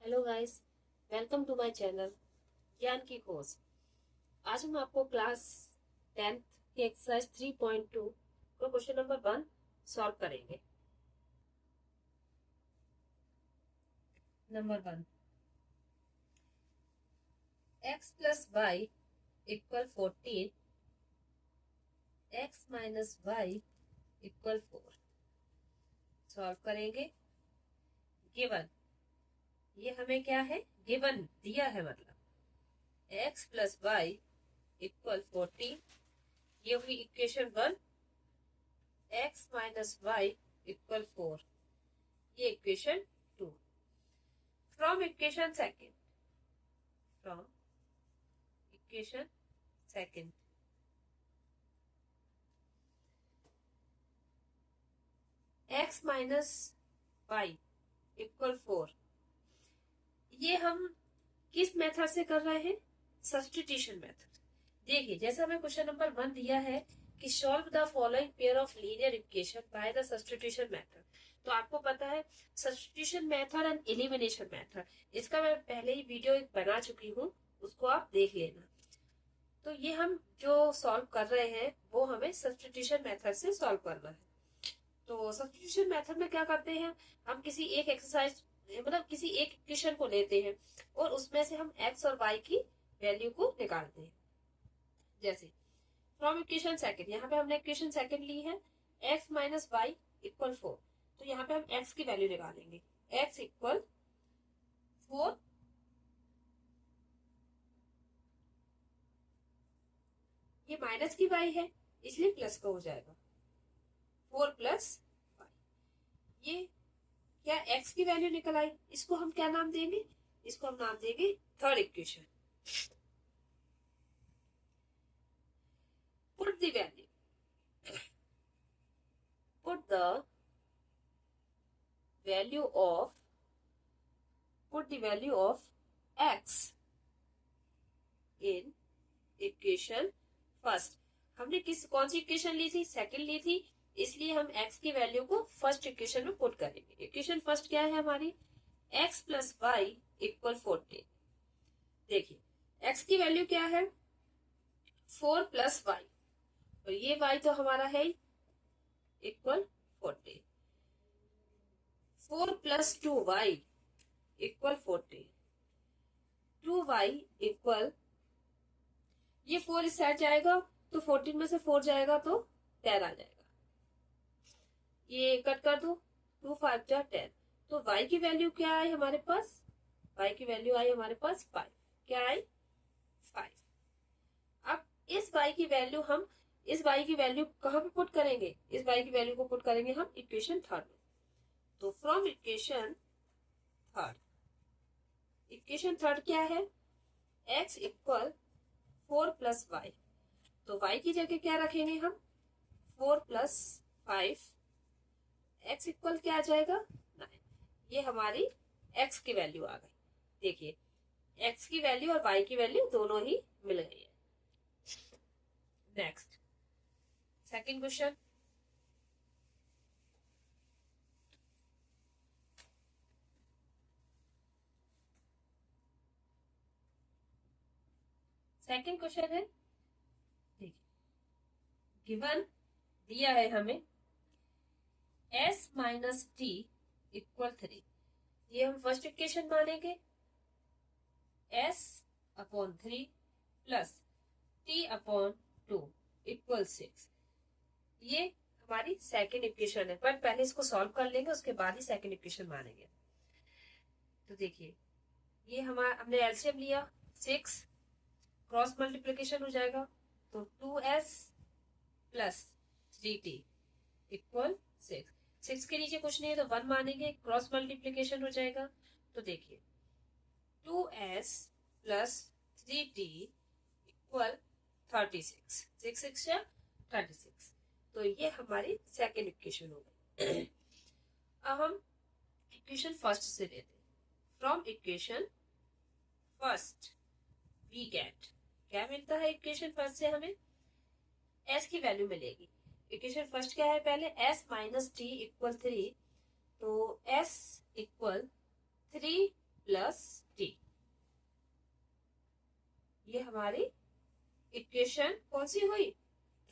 Hello guys, welcome to my channel ज्ञान की खोज। आज हम आपको क्लास 10th की एक्सरसाइज 3.2 को क्वेश्चन नंबर 1 सॉल्व करेंगे। Number 1, x plus y equal 14, x minus y equal 4 solve करेंगे। गिवन, ये हमें क्या है, गिवन दिया है, मतलब x प्लस वाई इक्वल 14, ये हुई equation 1। x minus y equal 4, ये equation 2। From equation second x minus y equal 4, ये हम किस मेथड से कर रहे हैं? Substitution method. देखिए, जैसा हमें क्वेश्चन नंबर 1 दिया है कि solve the following pair of linear equation by the substitution method. तो आपको पता है substitution method and elimination method, इसका मैं पहले ही वीडियो एक बना चुकी हूँ, उसको आप देख लेना। तो ये हम जो सॉल्व कर रहे हैं वो हमें सब्स्टिट्यूशन मेथड से सॉल्व करना है। तो सब्स्टिट्यूशन मेथड में क्या करते हैं, हम किसी एक एक्सरसाइज मतलब किसी एक इक्वेशन को लेते हैं और उसमें से हम एक्स और वाई की वैल्यू को निकालते हैं। जैसे फ्रॉम इक्वेशन सेकंड, यहाँ पे हमने इक्वेशन सेकंड ली है, एक्स माइनस वाई इक्वल 4। तो यहाँ पे हम एक्स की वैल्यू निकालेंगे, एक्स इक्वल 4, ये माइनस की वाई है इसलिए प्लस का हो जाएगा, 4 प्लस वाई। ये क्या एक्स की वैल्यू निकल आई, इसको हम क्या नाम देंगे, इसको हम नाम देंगे third equation. Put the value, put the value of x in equation first. हमने कौन सी इक्वेशन ली थी, सेकंड ली थी, इसलिए हम x की वैल्यू को फर्स्ट इक्वेशन में पुट करेंगे। इक्वेशन फर्स्ट क्या है हमारी, x प्लस वाई इक्वल 14। देखिए x की वैल्यू क्या है, 4 प्लस वाई, और ये y तो हमारा है equal 14। 4 plus 2y equal 14, 2y equal, ये 4 इस साइड जाएगा तो 14 में से 4 जाएगा तो 10 आ जाएगा, ये कट कर दो, 2 5 जा 10। तो y की वैल्यू क्या आई हमारे पास, y की वैल्यू आई हमारे पास 5। क्या आई, 5। अब इस y की वैल्यू हम इस y की वैल्यू कहां पे पुट करेंगे, इस y की वैल्यू को पुट करेंगे हम इक्वेशन थर्ड में। तो फ्रॉम इक्वेशन थर्ड क्या है, x इक्वल 4 प्लस वाई, तो y की जगह क्या रखेंगे हम, 4 प्लस 5, x इक्वल क्या आ जाएगा 9। ये हमारी x की वैल्यू आ गई। देखिए x की वैल्यू और y की वैल्यू दोनों ही मिल गई है। Next second question, second question है, देखिए गिवन दिया है हमें s माइनस टी इक्वल 3, ये हम फर्स्ट इक्वेशन मानेंगे, s upon 3 plus t upon 2 equal 6, ये हमारी सेकंड इक्वेशन है। पर पहले इसको सॉल्व कर लेंगे, उसके बाद ही सेकंड इक्वेशन मानेंगे। तो देखिए ये हमने एलसीएम लिया, 6 क्रॉस मल्टीप्लीकेशन हो जाएगा, तो 2s प्लस 3t इक्वल 6। 6 के नीचे कुछ नहीं है तो 1 मानेंगे, क्रॉस मल्टीप्लीकेशन हो जाएगा। तो देखिए 2s प्लस 3t इक्वल 36, 6 6 36। तो ये हमारी सेकेंड इक्वेशन हो गई। अब हम इक्वेशन फर्स्ट से लेते हैं। From equation first we get, क्या मिलता है इक्वेशन फर्स्ट से हमें, s की वैल्यू मिलेगी। इक्वेशन फर्स्ट क्या है, पहले s माइनस टी इक्वल 3, तो s इक्वल 3 प्लस इक्वेशन कौन सी हुई,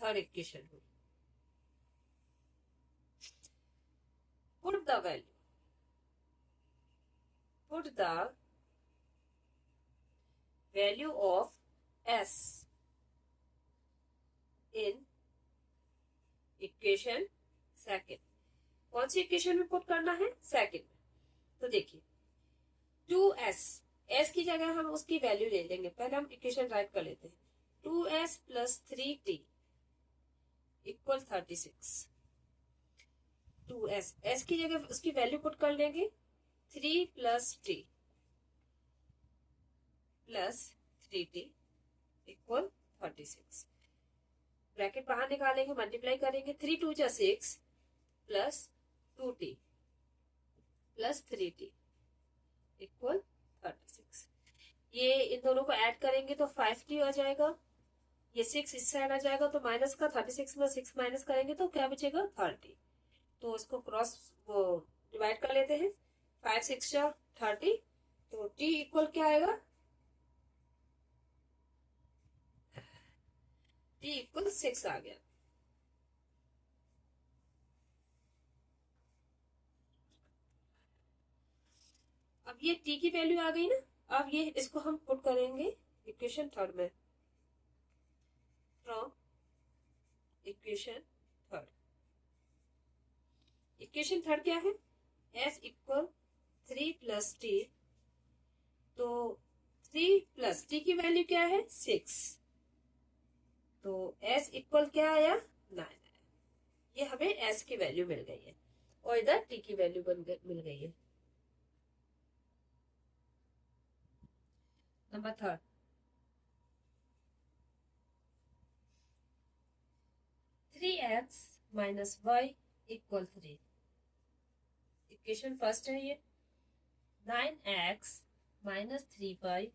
थर्ड इक्वेशन हुई। Put the value of s in equation second. कौन सी इक्वेशन में पुट करना है, सेकेंड में। तो देखिए 2s की जगह हम उसकी वैल्यू ले लेंगे। पहले हम इक्वेशन राइट कर लेते हैं। 2s plus 3t equal 36। 2s की जगह उसकी वैल्यू पुट कर लेंगे 3 plus t plus 3t equal 36। Bracket बाहर निकालेंगे, मल्टीप्लाई करेंगे। 3 2 जा 6 plus 2t plus 3t equal 36। ये इन दोनों को ऐड करेंगे तो 5t आ जाएगा। ये 6 इस साइड आ जाएगा तो माइनस का 36 में 6 माइनस करेंगे तो क्या बचेगा 30। तो इसको क्रॉस वो डिवाइड कर लेते हैं। 5 6 जा 30 तो t इक्वल क्या आएगा, t इक्वल 6 आ गया। अब ये t की वैल्यू आ गई ना। अब ये इसको हम पुट करेंगे इक्वेशन थर्ड में। From equation third, equation third क्या है, s इक्वल 3 प्लस टी। तो 3 प्लस टी की वैल्यू क्या है 6। तो s इक्वल क्या आया 9 आया। ये हमें s की वैल्यू मिल गई है और इधर t की वैल्यू मिल गई है। Number third, three x minus y equal 3। Equation first है ये। 9x माइनस 3y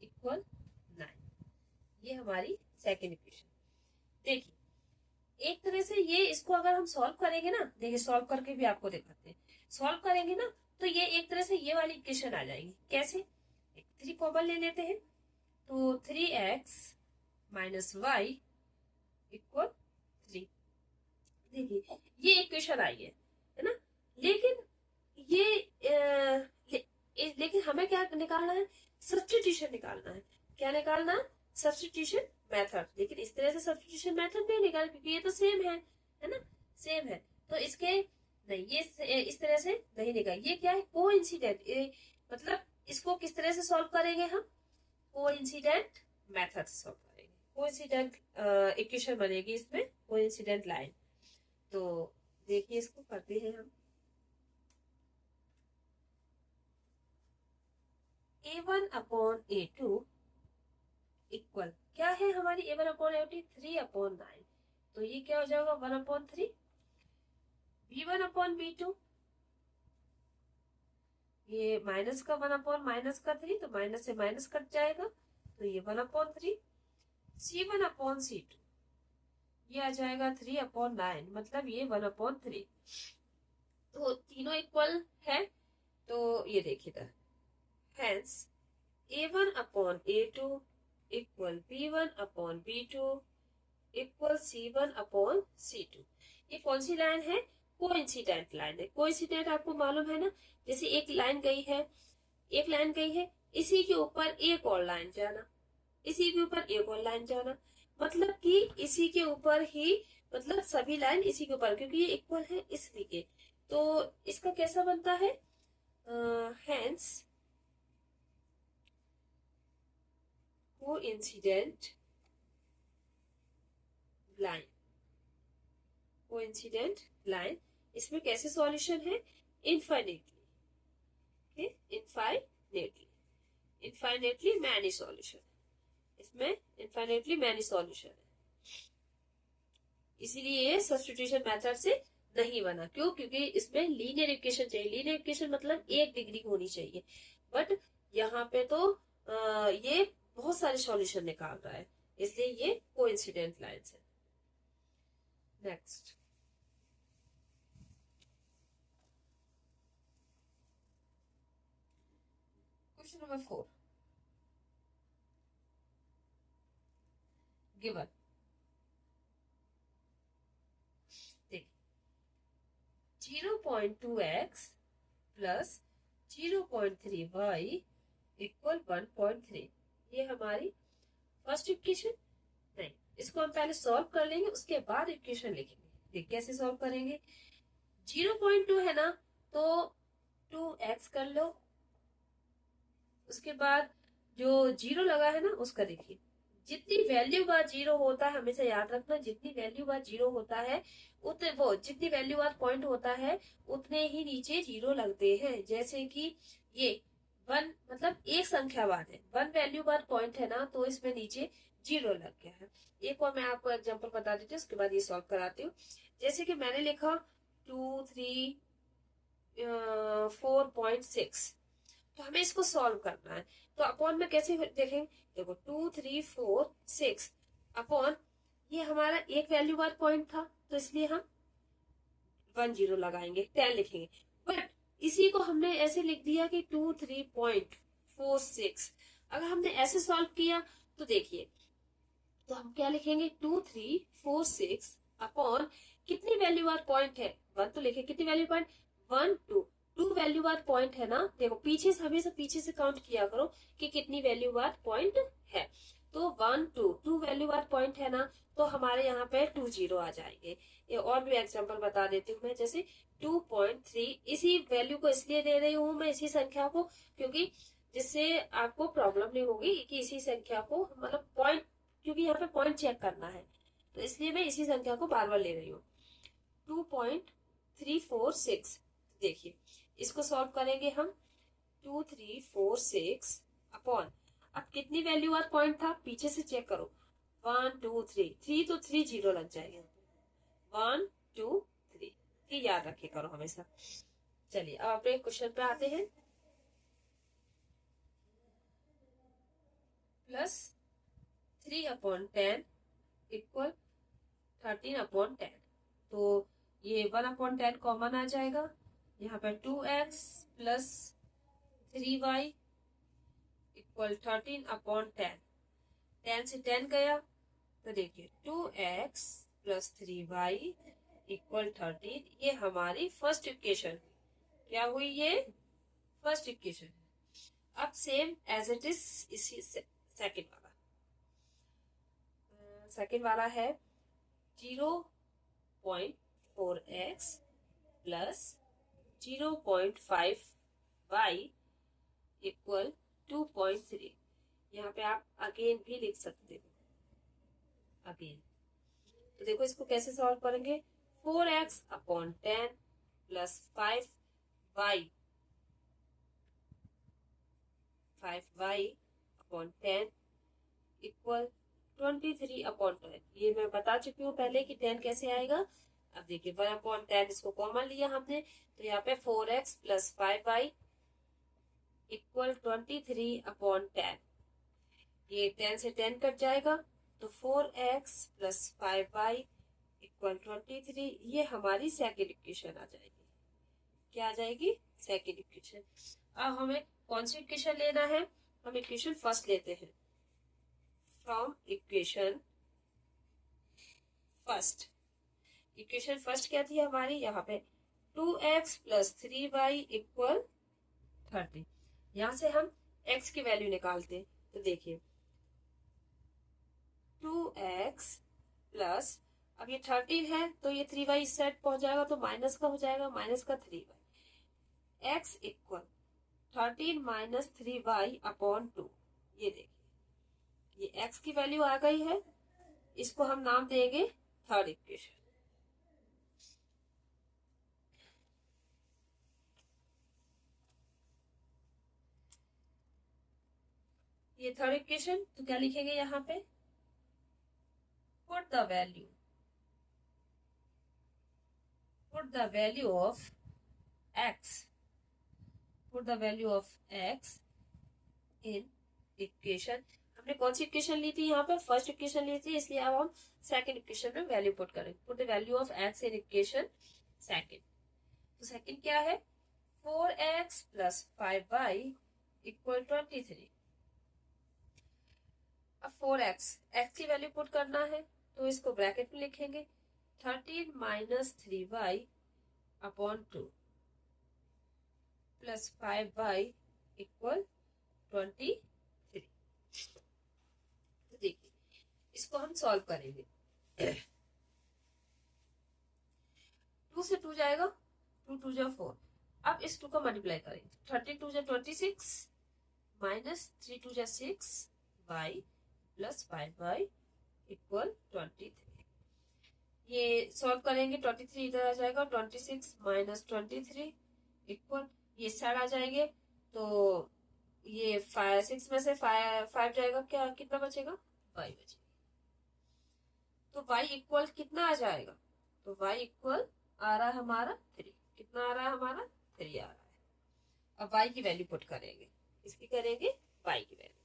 इक्वल 9, ये हमारी सेकेंड इक्वेशन। देखिए एक तरह से ये इसको अगर हम सॉल्व करेंगे ना, देखिए सॉल्व करके भी आपको दिखाते हैं। सॉल्व करेंगे ना तो ये एक तरह से ये वाली इक्वेशन आ जाएगी। कैसे, 3 कॉमन ले लेते हैं तो 3x माइनस वाई इक्वल 3। देखिए ये इक्वेशन आई है ना। लेकिन ये लेकिन हमें क्या निकालना है, सब्स्टिट्यूशन निकालना है। क्या निकालना, सब्स्टिट्यूशन मेथड। लेकिन इस तरह से सब्स्टिट्यूशन मेथड नहीं निकाल, क्योंकि ये तो सेम है ना, सेम है। तो इसके नहीं, ये इस तरह से नहीं निकाल। ये क्या है, कोइंसिडेंट। मतलब इसको किस तरह से सॉल्व करेंगे हम, कोइंसिडेंट मेथड से सॉल्व करेंगे। कोइंसिडेंट इक्वेशन बनेगी इसमें, कोइंसिडेंट लाइन। तो देखिए इसको करते हैं हम। a1 अपॉन a2 इक्वल क्या है हमारी, a1 अपॉन a2 3 अपॉन 9। तो ये क्या हो जाएगा 1 अपॉन 3। b1 अपॉन b2, ये माइनस का 1 अपॉन माइनस का 3, तो माइनस से माइनस कट जाएगा तो ये 1 अपॉन 3। c1 अपॉन c2, ये आ जाएगा 3 अपॉन 9, मतलब ये 1 अपॉन 3। तो तीनों इक्वल है। तो ये देखिए hence a1 upon a2 equal b1 upon b2 equal c1 upon c2। ये कौन सी लाइन है, कोइंसिडेंट लाइन है। कोइंसिडेंट आपको मालूम है ना, जैसे एक लाइन गई है, एक लाइन गई है, इसी के ऊपर एक और लाइन जाना, इसी के ऊपर एक और लाइन जाना, मतलब कि इसी के ऊपर ही, मतलब सभी लाइन इसी के ऊपर, क्योंकि ये इक्वल है इसलिए। तो इसका कैसा बनता है, hence coincident line. Coincident line, इसमें कैसे सॉल्यूशन है, इनफाइनेटली, इनफाइनेटली मैनी सॉल्यूशन। इसमें इनफाइनेटली मैनी सॉल्यूशन है, इसीलिए ये सब्स्टिट्यूशन मेथड से नहीं बना। क्यों, क्योंकि इसमें लीनियर इक्वेशन चाहिए। लीनियर इक्वेशन मतलब एक डिग्री होनी चाहिए, बट यहाँ पे तो ये बहुत सारे सॉल्यूशन निकाल रहा है, इसलिए ये कोइंसिडेंट लाइंस है। Next, question number 4। Given 0.2x plus 0.3y equal 1.3। ये हमारी फर्स्ट इक्वेशन। नहीं, इसको हम पहले सॉल्व कर लेंगे, उसके बाद इक्वेशन लिखेंगे। देख कैसे सॉल्व करेंगे। 0.2 है ना, तो 2x कर लो, उसके बाद जो 0 लगा है ना उसका देखिए। जितनी वैल्यू बाद 0 होता है, हमेशा याद रखना, जितनी वैल्यू बाद 0 होता है उतने वो जितनी वैल्यू बाद पॉइंट होता है उतने ही नीचे 0 लगते हैं। जैसे कि ये 1 मतलब एक संख्या बाद है, 1 वैल्यू बाद पॉइंट है ना, तो इसमें नीचे 0 लग गया है। एक और मैं आपको एग्जांपल बता देती हूँ, उसके बाद ये सॉल्व कराती हूँ। जैसे कि मैंने लिखा 2 3 4.6, तो हमें इसको सॉल्व करना है। तो अपॉन में कैसे देखेंगे, देखो 2 3 4 6 अपॉन, ये हमारा एक वैल्यू बाद पॉइंट था, तो इसलिए हम 1 0 लगाएंगे, 10 लिखेंगे। बट इसी को हमने ऐसे लिख दिया कि 2 3.46। अगर हमने ऐसे सॉल्व किया तो देखिए, तो हम क्या लिखेंगे, 2 3 4 6 अपॉन कितनी वैल्यू बाद पॉइंट है, 1 तो लिखे, कितनी वैल्यू पॉइंट 1 2, 2 वैल्यू बाद पॉइंट है ना। देखो पीछे से, हमेशा पीछे से काउंट किया करो कि कितनी वैल्यू बाद पॉइंट है। तो 1 2 2 वैल्यू बाद पॉइंट है ना, तो हमारे यहाँ पे 2 0 आ जाएंगे। ये और भी एग्जांपल बता देती हूँ मैं, जैसे 2.3। इसी वैल्यू को इसलिए दे रही हूँ मैं, इसी संख्या को, क्योंकि जिससे आपको प्रॉब्लम नहीं होगी कि इसी संख्या को मतलब पॉइंट, क्योंकि यहाँ पे पॉइंट चेक करना है, तो इसलिए मैं इसी संख्या को बार बार ले रही हूँ। 2.346। देखिए इसको सॉल्व करेंगे हम। 2 3 4 6 अपॉन, अब कितनी वैल्यू बाद पॉइंट था, पीछे से चेक करो, 1 2 3 3, तो 3 0 लग जाएगा। 1 2 3, ये याद रखे करो हमेशा। चलिए अब अपने क्वेश्चन पे आते हैं। Plus 3/10 equal 13/10। तो ये 1/10 कॉमन आ जाएगा। यहाँ पर 2x प्लस 3y इक्वल 13/10। 10 से 10 गया, तो देखिए 2x प्लस 3y इक्वल 13। ये हमारी फर्स्ट इक्वेशन क्या हुई, ये फर्स्ट इक्वेशन। अब सेम एज इट इज इसी सेकेंड वाला। सेकेंड वाला है 0.4x प्लस 0.5y इक्वल 2.3। यहाँ पे आप अगेन भी लिख सकते हो, अगेन। तो देखो इसको कैसे सॉल्व करेंगे। 4x/10 plus 5y 5y/10 equal 23/10। ये मैं बता चुकी हूँ पहले कि 10 कैसे आएगा। अब देखिए 1/10 इसको कॉमन लिया हमने, तो यहाँ पे 4x प्लस 5y इक्वल 23/10। ये 10 से 10 कट जाएगा, तो 4x प्लस 5y इक्वल 23। ये हमारी सेकेंड इक्वेशन आ जाएगी। क्या आ जाएगी, सेकेंड इक्वेशन। अब हमें कौन सी इक्वेशन लेना है, हम इक्वेशन फर्स्ट लेते हैं। From equation first, equation first क्या थी हमारी, यहाँ पे 2x प्लस 3y इक्वल 30। यहां से हम x की वैल्यू निकालते, तो देखिए 2x प्लस, अब ये 13 है तो ये 3y इस साइड पहुंच जाएगा, तो माइनस का हो जाएगा, माइनस का 3y। x equal 13 minus 3y/2। ये देखिए ये x की वैल्यू आ गई है, इसको हम नाम देंगे थर्ड इक्वेशन। ये थर्ड इक्वेशन, तो क्या लिखेंगे यहाँ पे, put the value of x, put the value of x in equation. हमने कौन सी इक्वेशन ली थी, यहाँ पे फर्स्ट इक्वेशन ली थी, इसलिए अब हम सेकंड इक्वेशन में वैल्यू पुट करेंगे। Put the value of x in equation second. तो सेकंड क्या है, 4x प्लस 5y इक्वल 23। अब 4x, x की वैल्यू पुट करना है तो इसको ब्रैकेट में लिखेंगे 13 minus 3y upon 2 plus 5y equal 23। तो देखिए इसको हम सॉल्व करेंगे। 2 से 2 जाएगा, 2 2 जा 4। अब इस 2 का मल्टीप्लाई करेंगे, 13 2 जा 26 माइनस 3 2 जा 6 y प्लस 5y इक्वल 23। ये सॉल्व करेंगे, 23 इधर आ जाएगा, 26 माइनस 23 इक्वल, ये साइड आ जाएंगे तो ये 6 में से 5 जाएगा, क्या कितना बचेगा, y बचेगा। तो y इक्वल कितना आ जाएगा, तो y इक्वल आ रहा है हमारा 3। कितना आ रहा है हमारा, 3 आ रहा है। अब y की वैल्यू पुट करेंगे, इसकी करेंगे y की value.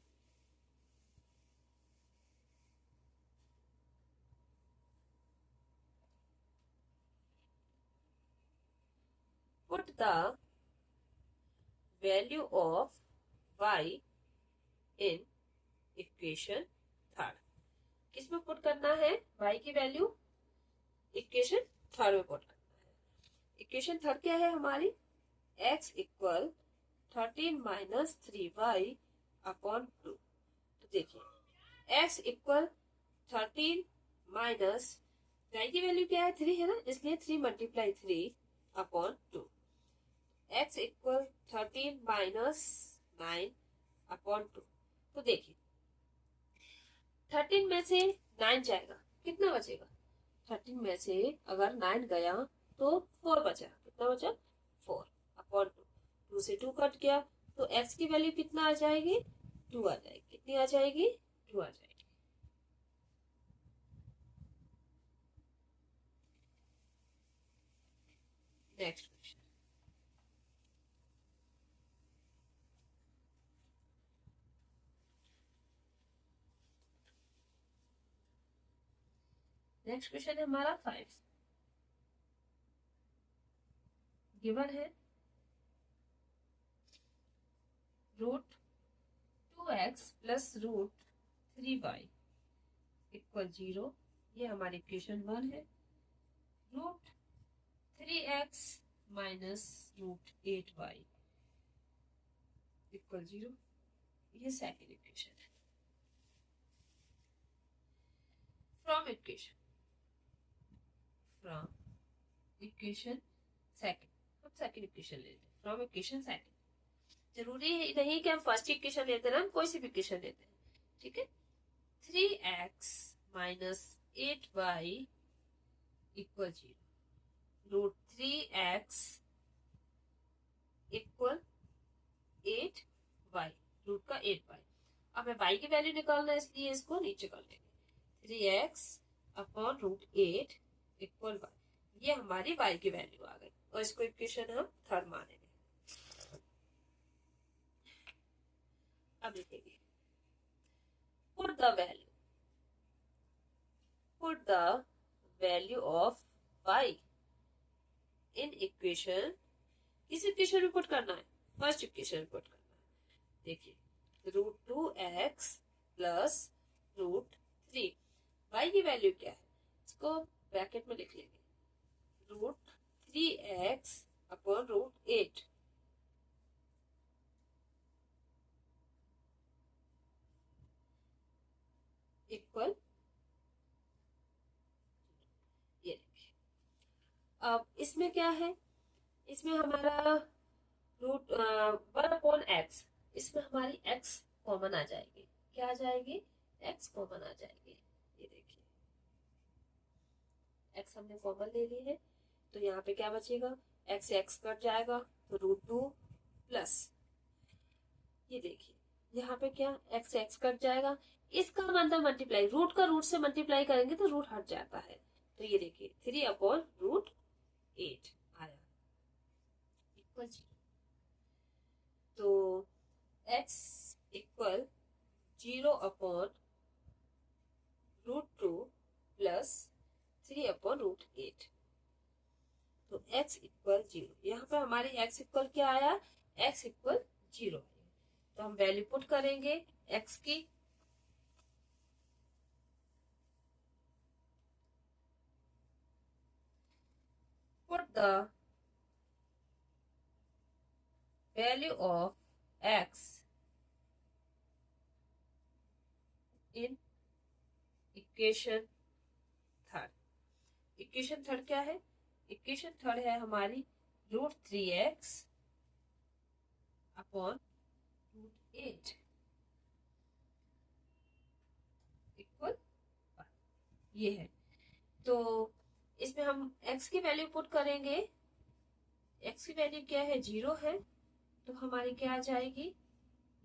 Put the value of y in equation third. किसमें पुट करना है y की वैल्यू, इक्वेशन थर्ड में पुट करना है। इक्वेशन थर्ड क्या है हमारी, x equal 13 minus 3y upon 2। तो देखिए x इक्वल 13 माइनस y की वैल्यू क्या है, 3 है ना, इसलिए 3 multiply 3 upon 2। x equal 13 minus 9 upon 2। तो देखिए 13 में से 9 जाएगा, कितना बचेगा, 13 में से अगर 9 गया तो 4 बचा, कितना बचा, 4 अपॉन 2। 2 से 2 कट गया तो x की वैल्यू कितना आ जाएगी, 2 आ जाएगी। कितनी आ जाएगी, 2 आ जाएगी। नेक्स्ट क्वेश्चन, नेक्स्ट क्वेश्चन है हमारा 5। गिवन है root 2x plus root 3y equal 0। ये हमारी इक्वेशन 1 है। Root 3x minus root 8y equal 0, ये सेकेंड इक्वेशन है। फ्रॉम इक्वेशन सेकेंड, हम सेकेंड इक्वेशन लेते हैं। फ्रॉम इक्वेशन सेकेंड, जरूरी नहीं कि हम फर्स्ट इक्वेशन लेते हैं, हम कोई सी भी इक्वेशन लेते हैं, ठीक है। 3x minus 8y equal 0, root 3x equal 8y, root का 8y। अब मैं y की वैल्यू निकालना है इसलिए इसको नीचे कर लेंगे, 3x upon root 8 equal y। ये हमारी y की वैल्यू आ गई और इसको इक्वेशन हम थर्ड मानेंगे। अब लिखेंगे put the value of y in equation. किस इक्वेशन में पुट करना है, फर्स्ट इक्वेशन में पुट करना है। देखिए root 2x plus root 3, y की वैल्यू क्या है, इसको ब्रैकेट में लिख लेंगे, root 3x upon root 8 equal, ये देखिए। अब इसमें क्या है, इसमें हमारा रूट 1 अपॉन एक्स, इसमें हमारी x कॉमन आ जाएगी। क्या आ जाएगी, x कॉमन आ जाएगी। ये देखिए x हमने कॉमन ले ली है तो यहाँ पे क्या बचेगा, x से x कट जाएगा तो रूट 2 प्लस, ये देखिए यहाँ पे क्या, x से x कट जाएगा, इसका मतलब मल्टीप्लाई, रूट का रूट से मल्टीप्लाई करेंगे तो रूट हट जाता है। तो ये देखिए 3 अपॉन रूट 8 आया इक्वल 0। तो x equal 0 upon root 2 plus 3 upon root 8। तो x इक्वल 0, यहाँ पे हमारी x इक्वल क्या आया, x इक्वल 0। तो हम वैल्यू पुट करेंगे x की, the value of x in equation third. Equation third क्या है? इक्वेशन थर्ड है हमारी √3x अपॉन √8 इक्वल ये है। तो इसमें हम x की वैल्यू पुट करेंगे। x की वैल्यू क्या है? 0 है, तो हमारी क्या आ जाएगी?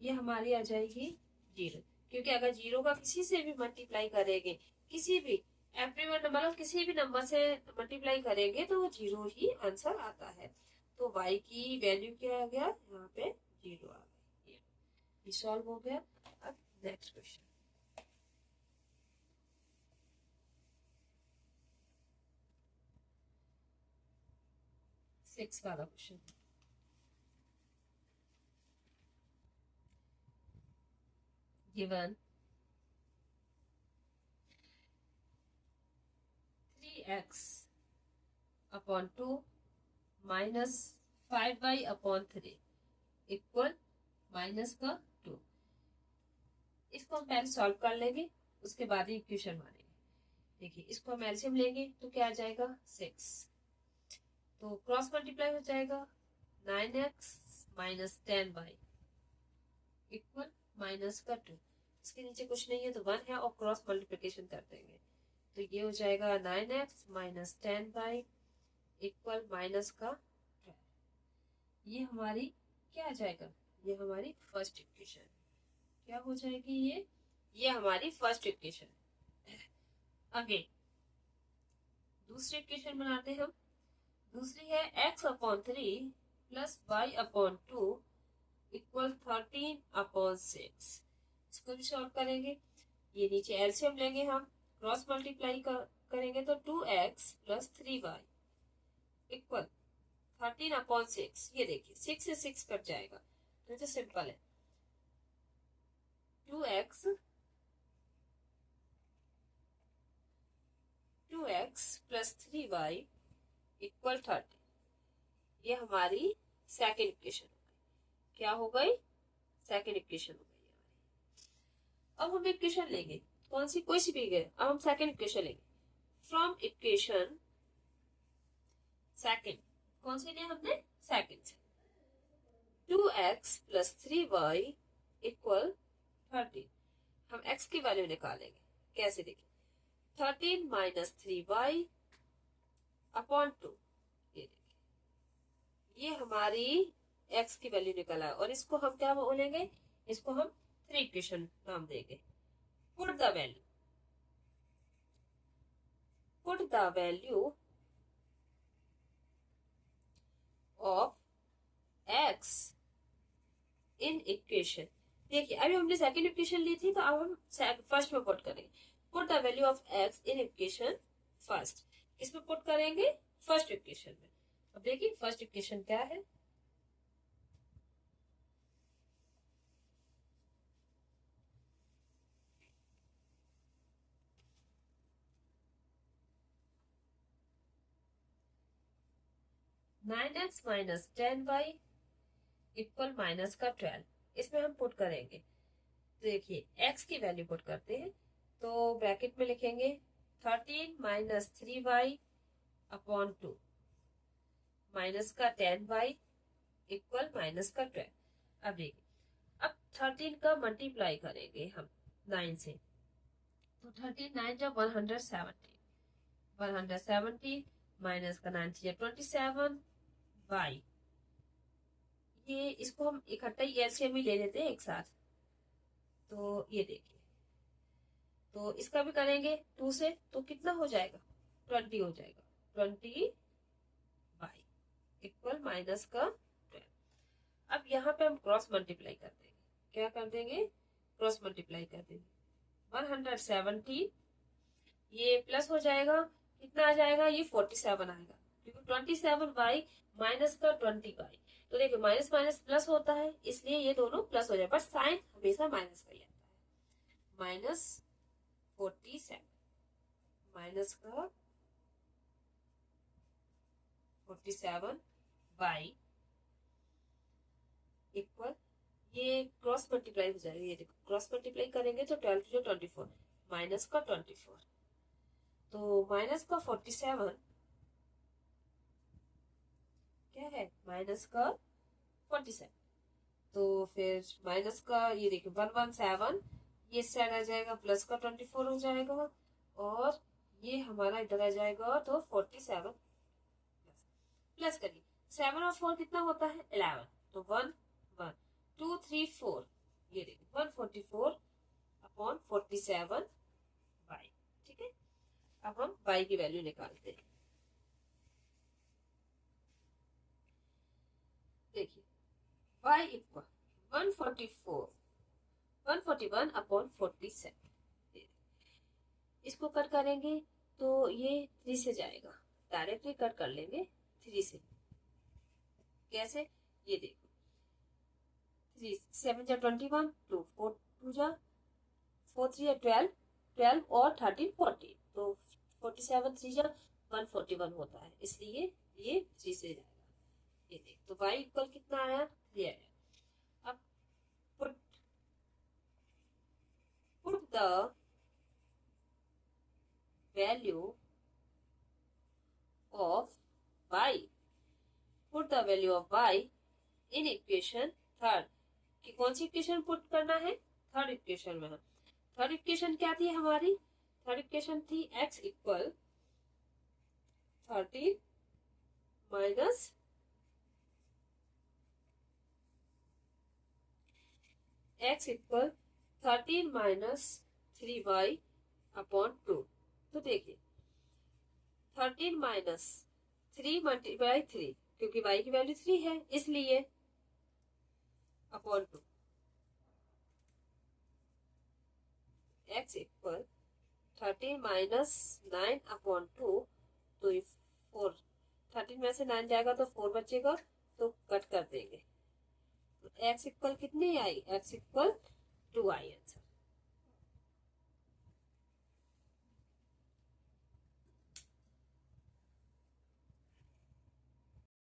ये हमारी आ जाएगी 0, क्योंकि अगर 0 का किसी से भी मल्टीप्लाई करेंगे, किसी भी एवरीवन मतलब किसी भी नंबर से मल्टीप्लाई करेंगे तो वो 0 ही आंसर आता है। तो y की वैल्यू क्या आ गया? यहाँ पे 0 आ गई। ये सॉल्व हो गया। अब नेक्स्ट क्वेश्चन, सिक्स वाला question. Given 3x upon 2 minus 5y upon 3 equal minus का 2। इसको हम पहले सॉल्व कर लेंगे, उसके बाद ही इक्वेशन मानेंगे। देखिए, इसको हम एलसीएम लेंगे तो क्या आ जाएगा? 6। तो क्रॉस मल्टीप्लाई हो जाएगा 9x minus 10y equal minus का 2। इसके नीचे कुछ नहीं है तो 1 है और क्रॉस मल्टीप्लिकेशन कर देंगे तो ये हो जाएगा 9x minus 10y equal minus का 12। ये हमारी क्या आ जाएगा? ये हमारी फर्स्ट इक्वेशन क्या हो जाएगी? ये हमारी फर्स्ट इक्वेशन। आगे दूसरी इक्वेशन बनाते हैं हम। दूसरी है x upon 3 plus y upon 2 equal 13 upon 6। इसको भी सॉल्व करेंगे। ये नीचे एलसीएम लेंगे हम, क्रॉस मल्टीप्लाई करेंगे तो 2x plus 3y equal 13 upon 6। ये देखिए 6 से 6 कट जाएगा तो ये सिंपल है। 2x plus 3y equal 30। ये हमारी सेकेंड इक्वेशन हो गई। क्या हो गई? सेकेंड इक्वेशन हो गई हमारी। अब हम इक्वेशन लेंगे, कौन सी? कोई सी भी है। अब हम सेकेंड इक्वेशन लेंगे फ्रॉम इक्वेशन सेकेंड। कौन सी लिया हमने? सेकेंड से। 2x plus 3y equal 13। हम x की वैल्यू निकालेंगे। कैसे? देखिए 13 माइनस 3y अपॉन 2। ये देखिए ये हमारी x की वैल्यू निकला है और इसको हम क्या बोलेंगे? इसको हम 3 इक्वेशन नाम देंगे। Put the value of x in equation. देखिए अभी हमने सेकंड इक्वेशन ली थी तो अब हम फर्स्ट में पुट करेंगे। Put the value of x in equation first. इसमें पुट करेंगे फर्स्ट इक्वेशन में। अब देखिए फर्स्ट इक्वेशन क्या है? Nine x minus 10y equal minus का 12। इसमें हम पुट करेंगे। देखिए x की वैल्यू पुट करते हैं तो ब्रैकेट में लिखेंगे 13 माइनस 3y अपॉन 2 माइनस का 10y इक्वल माइनस का 12। अब देखिए अब 13 का मल्टीप्लाई करेंगे हम 9 से तो 13 9 जब 170 माइनस का 9 27 y। ये इसको हम इकट्ठा ही एलसीएम ही ले लेते हैं एक साथ। तो ये देखिए तो इसका भी करेंगे 2 से तो कितना हो जाएगा? 20 हो जाएगा। 20 y इक्वल माइनस का 12। अब यहाँ पे हम क्रॉस मल्टीप्लाई कर देंगे। क्या कर देंगे? क्रॉस मल्टीप्लाई कर देंगे। 170 ये प्लस हो जाएगा, कितना आ जाएगा? ये 47 आएगा क्योंकि 27y माइनस का 20y। तो देखिए माइनस माइनस प्लस होता है इसलिए ये दोनों प्लस हो जाए, पर साइन हमेशा माइनस का ही आता है। माइनस 47 माइनस का 47y इक्वल, ये क्रॉस मल्टीप्लाई हो जाएगा, ये देखो क्रॉस मल्टीप्लाई करेंगे तो 12 जो 24 माइनस का 24, तो माइनस का 47 क्या है, माइनस का 47, तो फिर माइनस का ये देखिए 117, ये साइड आ जाएगा, प्लस का 24 हो जाएगा, और ये हमारा इधर आ जाएगा, तो 47 प्लस करिए 7 और 4 कितना होता है 11, तो 1 1 2 3 4, ये देखिए 144 अपॉन 47 y। ठीक है, अब हम y की वैल्यू निकालते हैं। देखिए y इक्वल 141 अपॉन 47, इसको कट करेंगे तो ये 3 से जाएगा, डायरेक्टली कट कर लेंगे 3 से। कैसे, ये देखो 3 7 जा 21, 2 4 2 जा 4 3 12, 12 और 13 14, तो 47 3 जा 141 होता है, इसलिए ये 3 से जाएगा। ये देख, तो y इक्वल कितना आया, 3 आया। अब put the value of y, put the value of y in equation third, कि कौन सी इक्वेशन पुट करना है, थर्ड इक्वेशन में। थर्ड इक्वेशन क्या थी हमारी, थर्ड इक्वेशन थी x equal 13 minus x equal 13 minus 3y upon 2। तो देखिए 13 माइनस 3 मल्टीप्लाई 3, क्योंकि y की वैल्यू 3 है इसलिए, upon 2, x equal 13 minus 9 upon 2, तो 4, 13 में से 9 जाएगा तो 4 बचेगा, तो कट कर देंगे, तो x इक्वल कितनी आई, x इक्वल 2 आई।